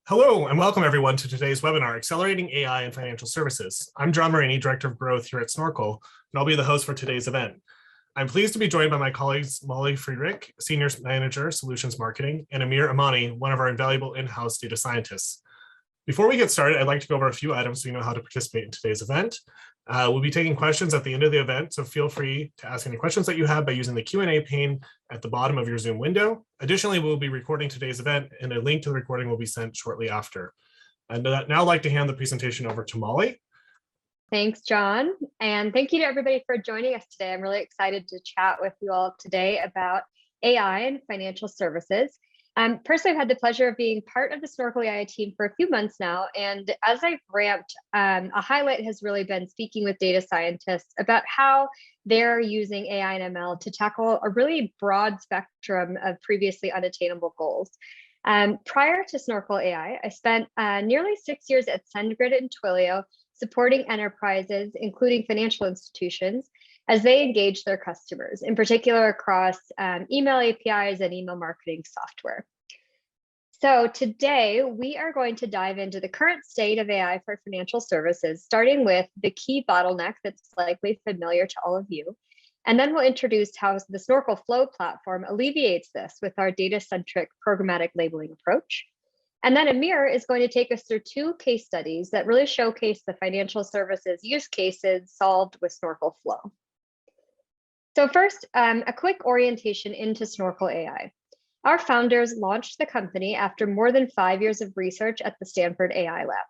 Hello and welcome everyone to today's webinar, Accelerating AI in Financial Services. I'm John Marini, Director of Growth here at Snorkel, and I'll be the host for today's event. I'm pleased to be joined by my colleagues, Molly Friedrich, Senior Manager, Solutions Marketing, and Amir Amani, one of our invaluable in-house data scientists. Before we get started, I'd like to go over a few items so you know how to participate in today's event. We'll be taking questions at the end of the event, so feel free to ask any questions that you have by using the Q&A pane at the bottom of your Zoom window. Additionally, we'll be recording today's event, and a link to the recording will be sent shortly after. And now I'd like to hand the presentation over to Molly. Thanks, John. And thank you to everybody for joining us today. I'm really excited to chat with you all today about AI and financial services. Personally, I've had the pleasure of being part of the Snorkel AI team for a few months now. And as I've ramped, a highlight has really been speaking with data scientists about how they're using AI and ML to tackle a really broad spectrum of previously unattainable goals. Prior to Snorkel AI, I spent nearly 6 years at SendGrid and Twilio, supporting enterprises, including financial institutions, as they engage their customers, in particular across email APIs and email marketing software. So today, we are going to dive into the current state of AI for financial services, starting with the key bottleneck that's likely familiar to all of you. And then we'll introduce how the Snorkel Flow platform alleviates this with our data-centric programmatic labeling approach. And then Amir is going to take us through two case studies that really showcase the financial services use cases solved with Snorkel Flow. So first, a quick orientation into Snorkel AI. Our founders launched the company after more than 5 years of research at the Stanford AI Lab.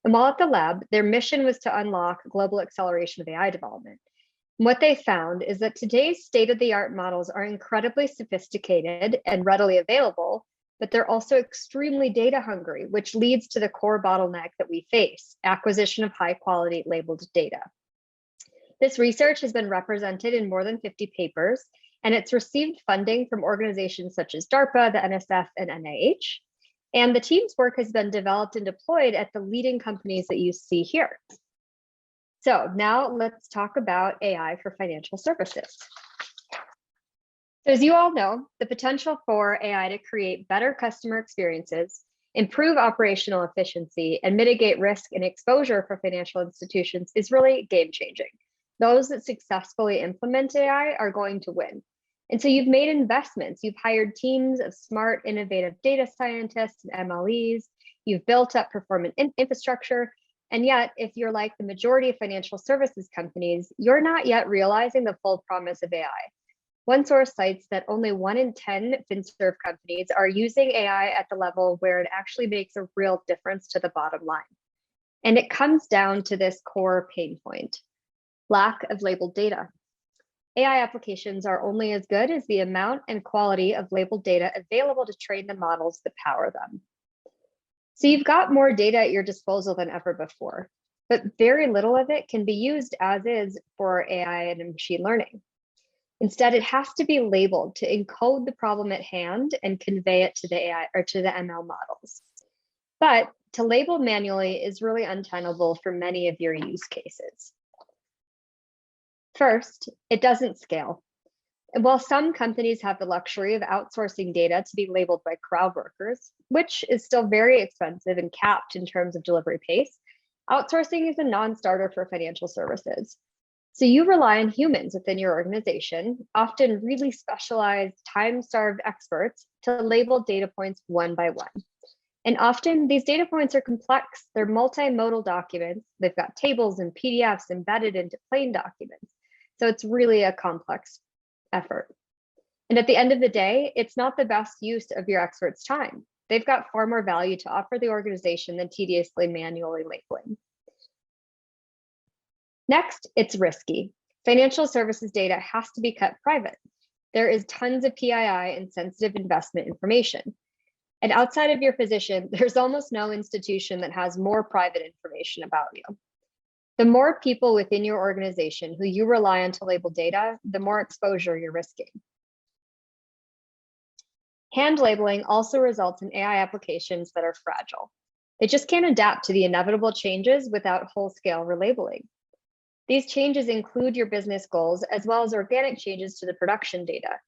And while at the lab, their mission was to unlock global acceleration of AI development. And what they found is that today's state-of-the-art models are incredibly sophisticated and readily available, but they're also extremely data hungry, which leads to the core bottleneck that we face, acquisition of high quality labeled data. This research has been represented in more than 50 papers, and it's received funding from organizations such as DARPA, the NSF, and NIH. And the team's work has been developed and deployed at the leading companies that you see here. So now let's talk about AI for financial services. So as you all know, the potential for AI to create better customer experiences, improve operational efficiency, and mitigate risk and exposure for financial institutions is really game-changing. Those that successfully implement AI are going to win. And so you've made investments, you've hired teams of smart, innovative data scientists and MLEs, you've built up performant infrastructure, and yet if you're like the majority of financial services companies, you're not yet realizing the full promise of AI. One source cites that only 1 in 10 FinServ companies are using AI at the level where it actually makes a real difference to the bottom line. And it comes down to this core pain point: lack of labeled data. AI applications are only as good as the amount and quality of labeled data available to train the models that power them. So you've got more data at your disposal than ever before, but very little of it can be used as is for AI and machine learning. Instead, it has to be labeled to encode the problem at hand and convey it to the AI or to the ML models. But to label manually is really untenable for many of your use cases. First, it doesn't scale. And while some companies have the luxury of outsourcing data to be labeled by crowd workers, which is still very expensive and capped in terms of delivery pace, outsourcing is a non-starter for financial services. So you rely on humans within your organization, often really specialized, time-starved experts, to label data points one by one. And often these data points are complex. They're multimodal documents. They've got tables and PDFs embedded into plain documents. So it's really a complex effort. And at the end of the day, it's not the best use of your experts' time. They've got far more value to offer the organization than tediously manually labeling. Next, it's risky. Financial services data has to be kept private. There is tons of PII and sensitive investment information. And outside of your physician, there's almost no institution that has more private information about you. The more people within your organization who you rely on to label data, the more exposure you're risking. Hand labeling also results in AI applications that are fragile. They just can't adapt to the inevitable changes without whole-scale relabeling. These changes include your business goals, as well as organic changes to the production data.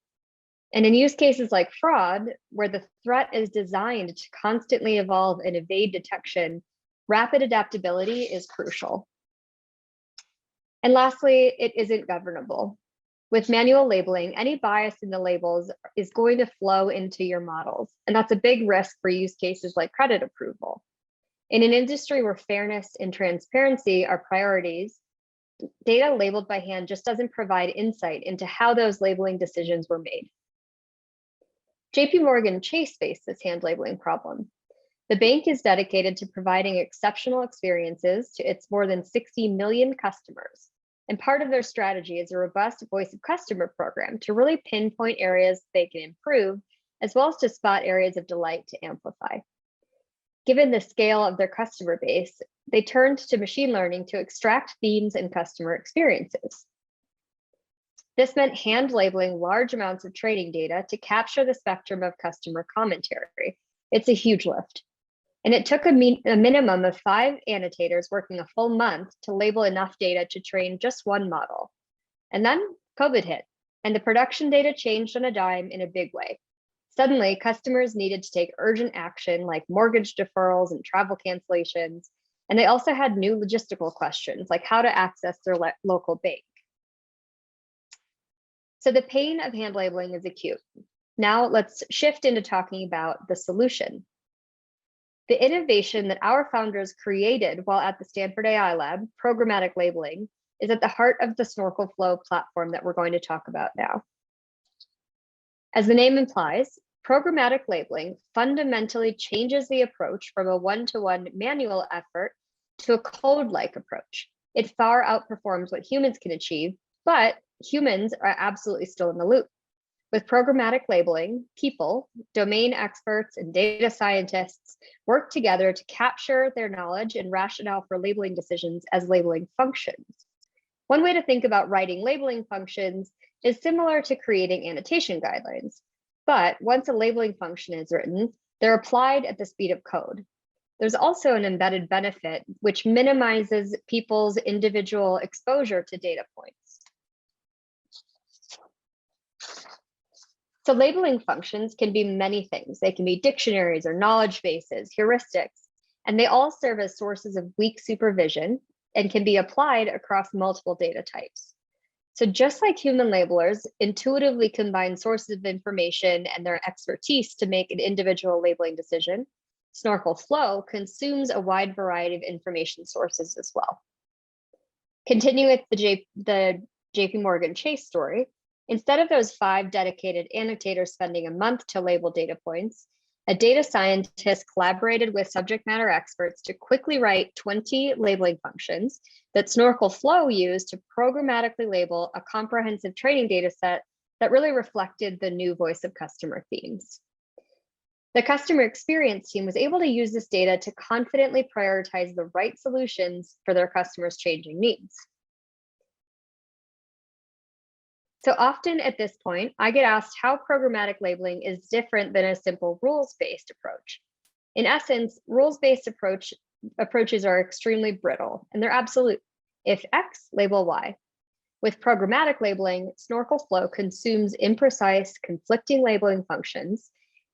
And in use cases like fraud, where the threat is designed to constantly evolve and evade detection, rapid adaptability is crucial. And lastly, it isn't governable. With manual labeling, any bias in the labels is going to flow into your models. And that's a big risk for use cases like credit approval. In an industry where fairness and transparency are priorities, data labeled by hand just doesn't provide insight into how those labeling decisions were made. JP Morgan Chase faced this hand labeling problem. The bank is dedicated to providing exceptional experiences to its more than 60 million customers. And part of their strategy is a robust voice of customer program to really pinpoint areas they can improve, as well as to spot areas of delight to amplify. Given the scale of their customer base, they turned to machine learning to extract themes and customer experiences. This meant hand labeling large amounts of trading data to capture the spectrum of customer commentary. It's a huge lift. And it took a minimum of 5 annotators working a full month to label enough data to train just one model. And then COVID hit, and the production data changed on a dime in a big way. Suddenly, customers needed to take urgent action like mortgage deferrals and travel cancellations. And they also had new logistical questions like how to access their local bank. So the pain of hand labeling is acute. Now let's shift into talking about the solution. The innovation that our founders created while at the Stanford AI Lab, programmatic labeling, is at the heart of the Snorkel Flow platform that we're going to talk about now. As the name implies, programmatic labeling fundamentally changes the approach from a one-to-one manual effort to a code-like approach. It far outperforms what humans can achieve, but humans are absolutely still in the loop. With programmatic labeling, people, domain experts, and data scientists work together to capture their knowledge and rationale for labeling decisions as labeling functions. One way to think about writing labeling functions is similar to creating annotation guidelines. But once a labeling function is written, they're applied at the speed of code. There's also an embedded benefit, which minimizes people's individual exposure to data points. So labeling functions can be many things. They can be dictionaries or knowledge bases, heuristics, and they all serve as sources of weak supervision and can be applied across multiple data types. So just like human labelers intuitively combine sources of information and their expertise to make an individual labeling decision, Snorkel Flow consumes a wide variety of information sources as well. Continuing with the JP Morgan Chase story, instead of those 5 dedicated annotators spending a month to label data points, a data scientist collaborated with subject matter experts to quickly write 20 labeling functions that Snorkel Flow used to programmatically label a comprehensive training data set that really reflected the new voice of customer themes. The customer experience team was able to use this data to confidently prioritize the right solutions for their customers' changing needs. So often at this point, I get asked how programmatic labeling is different than a simple rules-based approach. In essence, rules-based approaches are extremely brittle, and they're absolute. If X, label Y. With programmatic labeling, Snorkel Flow consumes imprecise, conflicting labeling functions,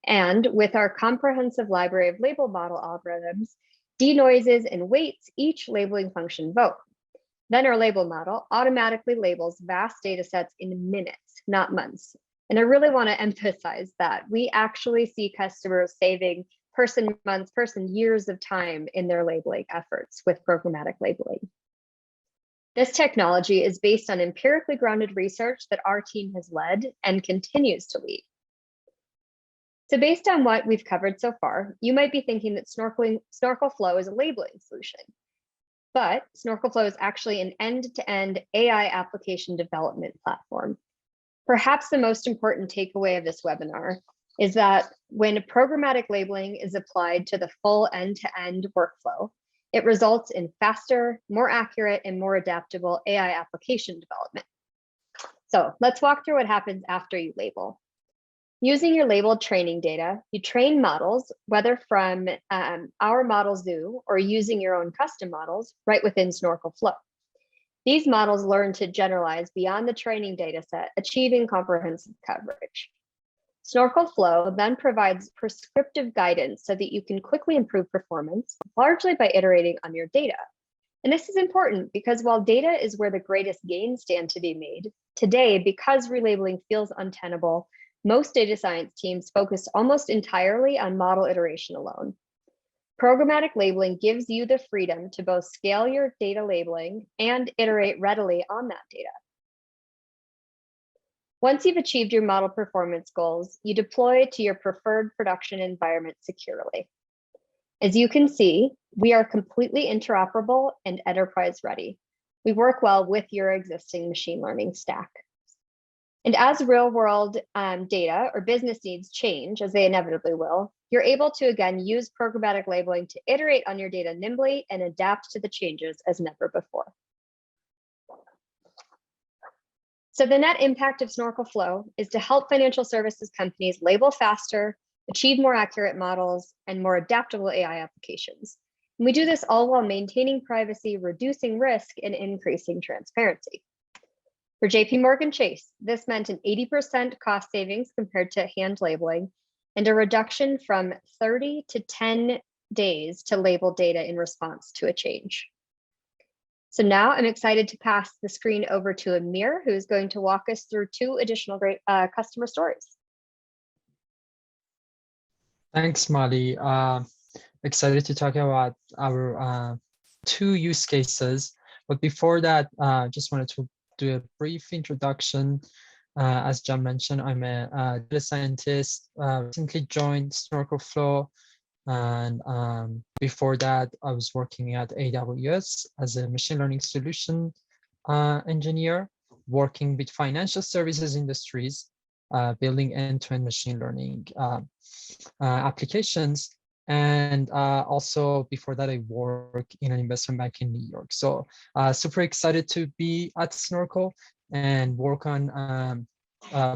and with our comprehensive library of label model algorithms, denoises and weights each labeling function vote. Then our label model automatically labels vast data sets in minutes, not months. And I really want to emphasize that we actually see customers saving person months, person years of time in their labeling efforts with programmatic labeling. This technology is based on empirically grounded research that our team has led and continues to lead. So based on what we've covered so far, you might be thinking that Snorkel Flow is a labeling solution. But Snorkel Flow is actually an end-to-end AI application development platform. Perhaps the most important takeaway of this webinar is that when programmatic labeling is applied to the full end-to-end workflow, it results in faster, more accurate, and more adaptable AI application development. So let's walk through what happens after you label. Using your labeled training data, you train models, whether from our model zoo or using your own custom models right within Snorkel Flow. These models learn to generalize beyond the training data set, achieving comprehensive coverage. Snorkel Flow then provides prescriptive guidance so that you can quickly improve performance, largely by iterating on your data. And this is important because while data is where the greatest gains stand to be made, today, because relabeling feels untenable, most data science teams focus almost entirely on model iteration alone. Programmatic labeling gives you the freedom to both scale your data labeling and iterate readily on that data. Once you've achieved your model performance goals, you deploy to your preferred production environment securely. As you can see, we are completely interoperable and enterprise ready. We work well with your existing machine learning stack. And as real world data or business needs change, as they inevitably will, you're able to, again, use programmatic labeling to iterate on your data nimbly and adapt to the changes as never before. So the net impact of Snorkel Flow is to help financial services companies label faster, achieve more accurate models, and more adaptable AI applications. And we do this all while maintaining privacy, reducing risk, and increasing transparency. For JP Morgan Chase, this meant an 80% cost savings compared to hand labeling and a reduction from 30 to 10 days to label data in response to a change. So now I'm excited to pass the screen over to Amir, who's going to walk us through two additional great customer stories. Thanks, Molly. Excited to talk about our two use cases. But before that, just wanted to do a brief introduction. As John mentioned, I'm a data scientist, recently joined Snorkel Flow. And before that, I was working at AWS as a machine learning solution engineer, working with financial services industries, building end-to-end machine learning applications. And also before that, I worked in an investment bank in New York. So super excited to be at Snorkel and work on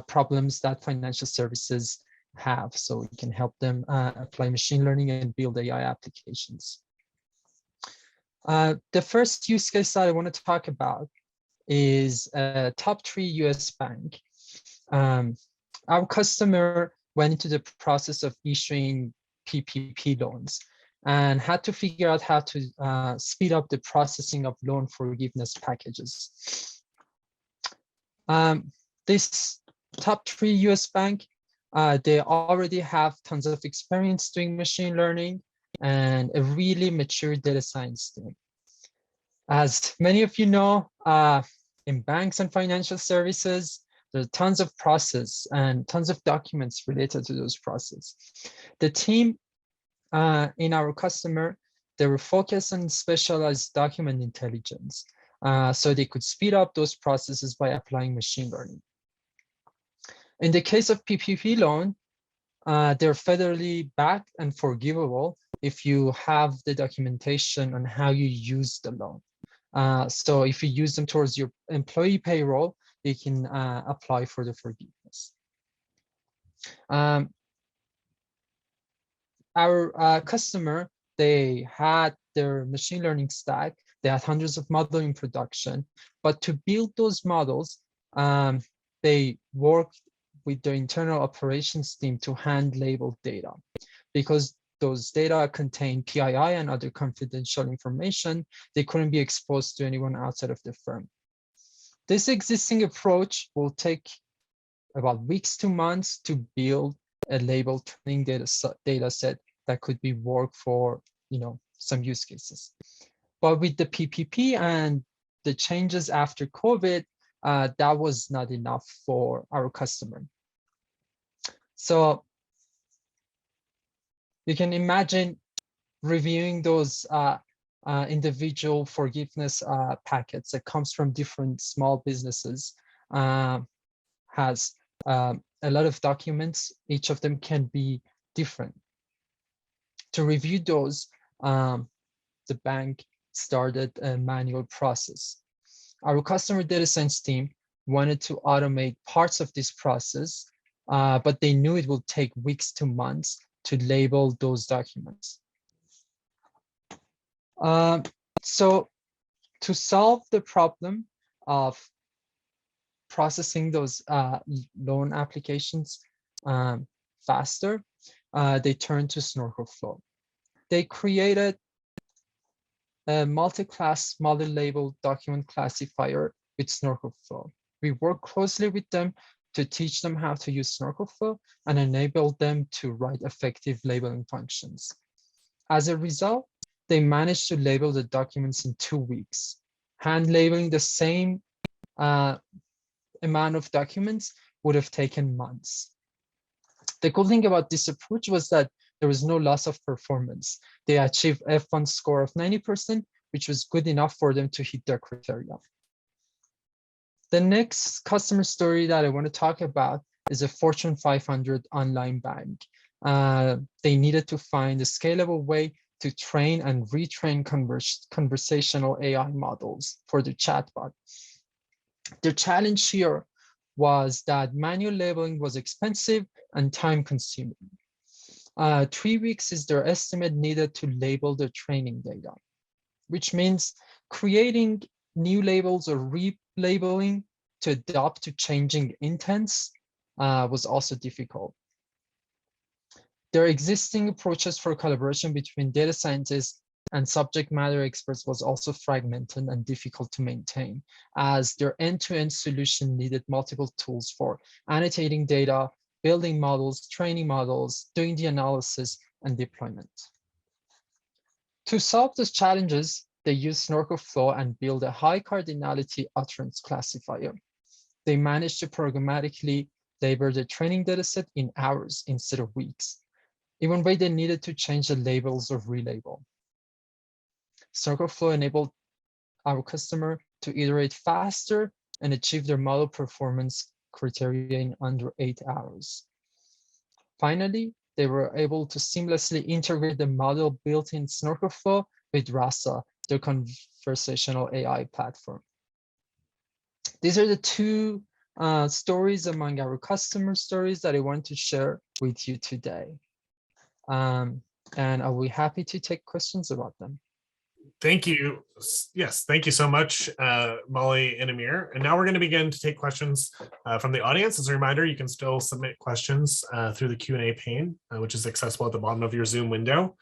problems that financial services have, so we can help them apply machine learning and build AI applications. The first use case that I want to talk about is a top 3 US bank. Our customer went into the process of issuing PPP loans and had to figure out how to speed up the processing of loan forgiveness packages. This top 3 US bank, they already have tons of experience doing machine learning and a really mature data science team. As many of you know, in banks and financial services, there are tons of process and tons of documents related to those processes. The team in our customer, they were focused on specialized document intelligence, so they could speed up those processes by applying machine learning. In the case of PPP loan, they're federally backed and forgivable if you have the documentation on how you use the loan. So if you use them towards your employee payroll, you can apply for the forgiveness. Our customer, they had their machine learning stack. They had hundreds of models in production, but to build those models, they worked with the internal operations team to hand label data, because those data contain PII and other confidential information. They couldn't be exposed to anyone outside of the firm. This existing approach will take about weeks to months to build a label training data set that could be worked for, some use cases. But with the PPP and the changes after COVID, that was not enough for our customer. So you can imagine reviewing those individual forgiveness packets that comes from different small businesses, has a lot of documents. Each of them can be different. To review those, the bank started a manual process. Our customer data science team wanted to automate parts of this process, but they knew it would take weeks to months to label those documents. So to solve the problem of processing those loan applications, faster, they turned to Snorkel Flow. They created a multi-class multi-label document classifier with Snorkel Flow. We work closely with them to teach them how to use Snorkel Flow and enable them to write effective labeling functions. As a result, they managed to label the documents in 2 weeks. Hand labeling the same amount of documents would have taken months. The cool thing about this approach was that there was no loss of performance. They achieved F1 score of 90%, which was good enough for them to hit their criteria. The next customer story that I want to talk about is a Fortune 500 online bank. They needed to find a scalable way to train and retrain conversational AI models for the chatbot. The challenge here was that manual labeling was expensive and time-consuming. 3 weeks is their estimate needed to label the training data, which means creating new labels or relabeling to adapt to changing intents was also difficult. Their existing approaches for collaboration between data scientists and subject matter experts was also fragmented and difficult to maintain, as their end-to-end solution needed multiple tools for annotating data, building models, training models, doing the analysis, and deployment. To solve those challenges, they used Snorkel Flow and built a high cardinality utterance classifier. They managed to programmatically label the training dataset in hours instead of weeks, even when they needed to change the labels or relabel. Snorkel Flow enabled our customer to iterate faster and achieve their model performance criteria in under 8 hours. Finally, they were able to seamlessly integrate the model built in Snorkel Flow with Rasa, their conversational AI platform. These are the two stories among our customer stories that I want to share with you today. And I'll be happy to take questions about them. Thank you. Yes, thank you so much, Molly and Amir. And now we're going to begin to take questions from the audience. As a reminder, you can still submit questions through the Q&A pane, which is accessible at the bottom of your Zoom window.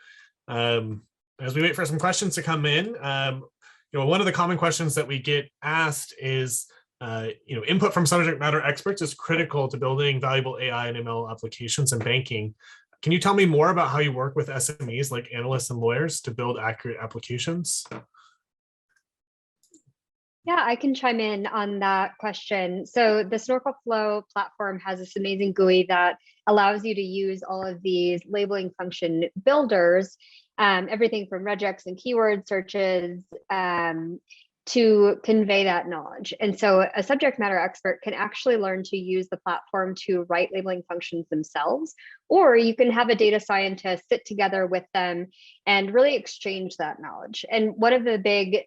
As we wait for some questions to come in, one of the common questions that we get asked is, input from subject matter experts is critical to building valuable AI and ML applications in banking. Can you tell me more about how you work with SMEs like analysts and lawyers to build accurate applications? Yeah, I can chime in on that question. So the Snorkel Flow platform has this amazing GUI that allows you to use all of these labeling function builders, everything from regex and keyword searches, to convey that knowledge. And so a subject matter expert can actually learn to use the platform to write labeling functions themselves, or you can have a data scientist sit together with them and really exchange that knowledge. And one of the big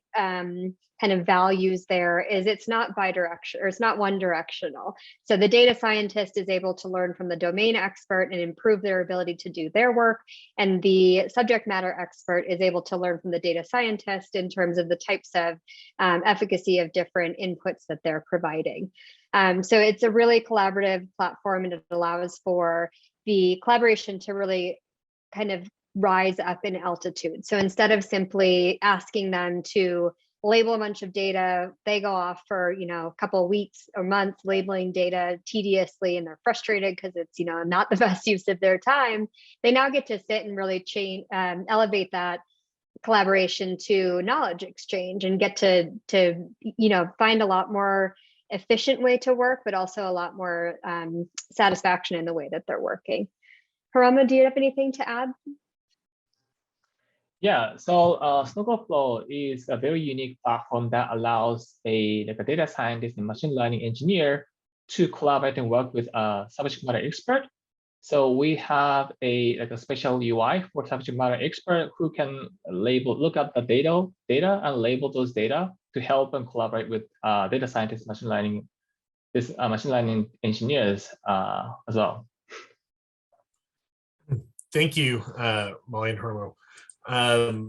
kind of values there is it's not bi-directional, or it's not one directional. So the data scientist is able to learn from the domain expert and improve their ability to do their work. And the subject matter expert is able to learn from the data scientist in terms of the types of efficacy of different inputs that they're providing. So it's a really collaborative platform, and it allows for the collaboration to really kind of rise up in altitude. So instead of simply asking them to label a bunch of data, they go off for a couple of weeks or months labeling data tediously, and they're frustrated because it's not the best use of their time. They now get to sit and really elevate that collaboration to knowledge exchange and get to find a lot more efficient way to work, but also a lot more satisfaction in the way that they're working. Harama, do you have anything to add? Yeah, so Snorkel Flow is a very unique platform that allows a data scientist and machine learning engineer to collaborate and work with a subject matter expert. So we have a special UI for subject matter expert who can look up the data and label those data to help them collaborate with data scientists, machine learning engineers as well. Thank you, Molly and Hermo.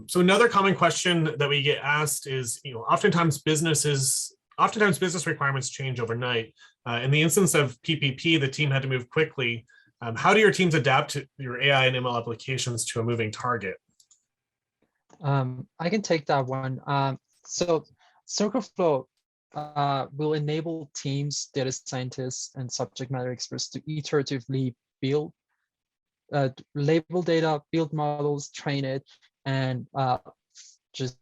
So another common question that we get asked is, oftentimes business requirements change overnight. In the instance of PPP, the team had to move quickly How do your teams adapt to your AI and ML applications to a moving target? I can take that one. So Snorkel Flow will enable teams, data scientists, and subject matter experts to iteratively build, label data, build models, train it, and just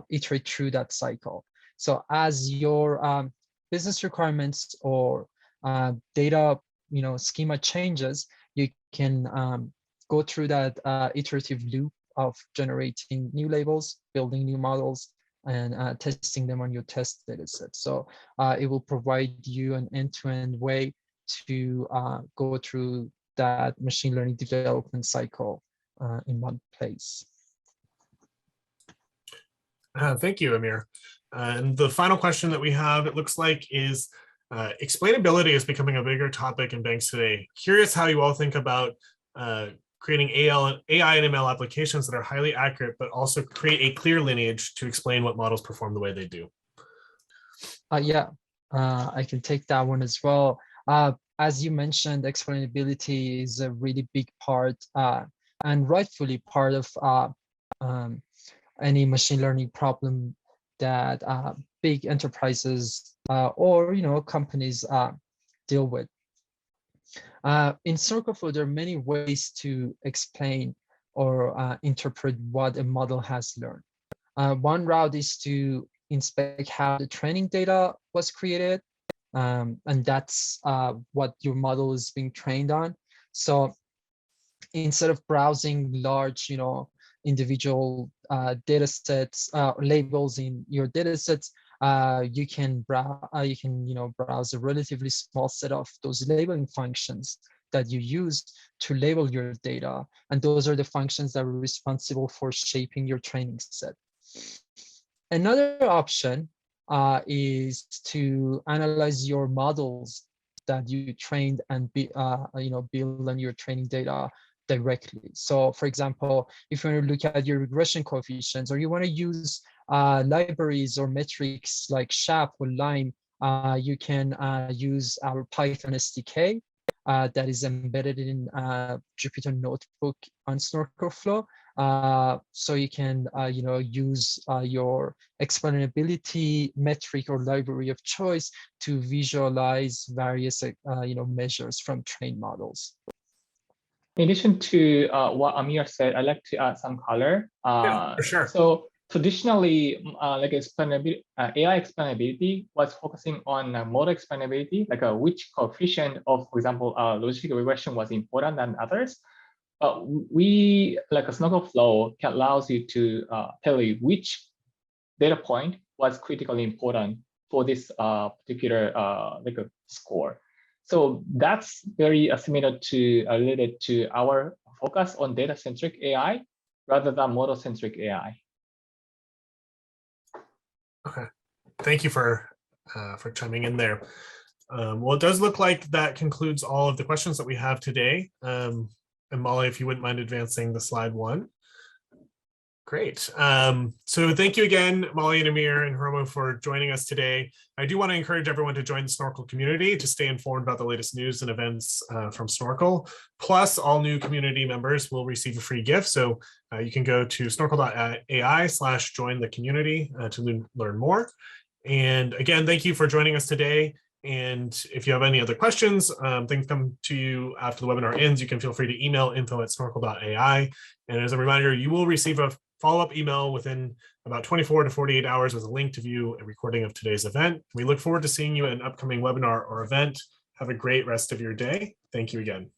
iterate through that cycle. So as your business requirements or data, schema changes, you can go through that iterative loop of generating new labels, building new models, and testing them on your test data set. So it will provide you an end-to-end way to go through that machine learning development cycle in one place. Thank you, Amir. And the final question that we have, it looks like, is explainability is becoming a bigger topic in banks today. Curious how you all think about creating AI and ML applications that are highly accurate, but also create a clear lineage to explain what models perform the way they do. I can take that one as well. As you mentioned, explainability is a really big part and rightfully part of any machine learning problem that big enterprises or companies deal with. In Snorkel Flow, there are many ways to explain or interpret what a model has learned. One route is to inspect how the training data was created, and that's what your model is being trained on. So instead of browsing large, individual data sets, labels in your data sets, you can browse a relatively small set of those labeling functions that you use to label your data, and those are the functions that are responsible for shaping your training set. Another option is to analyze your models that you trained and build on your training data directly. So for example, if you want to look at your regression coefficients, or you want to use libraries or metrics like SHAP or LIME, you can use our Python SDK that is embedded in Jupyter Notebook on Snorkel Flow. So you can use your explainability metric or library of choice to visualize various measures from trained models. In addition to what Amir said, I'd like to add some color. Yeah, for sure. So traditionally, like explainability, AI explainability was focusing on model explainability, like which coefficient of, for example, logistic regression was important than others. But we, like a Snorkel Flow, can allows you to tell you which data point was critically important for this particular score. So that's very similar to related to our focus on data-centric AI rather than model-centric AI. Okay, thank you for chiming in there. Well, it does look like that concludes all of the questions that we have today. And Molly, if you wouldn't mind advancing the slide one. Great. So thank you again, Molly and Amir and Hiromu, for joining us today. I do want to encourage everyone to join the Snorkel community to stay informed about the latest news and events from Snorkel. Plus, all new community members will receive a free gift. So you can go to snorkel.ai/join the community to learn more. And again, thank you for joining us today. And if you have any other questions, things come to you after the webinar ends, you can feel free to email info@snorkel.ai. And as a reminder, you will receive a follow-up email within about 24 to 48 hours with a link to view a recording of today's event. We look forward to seeing you at an upcoming webinar or event. Have a great rest of your day. Thank you again.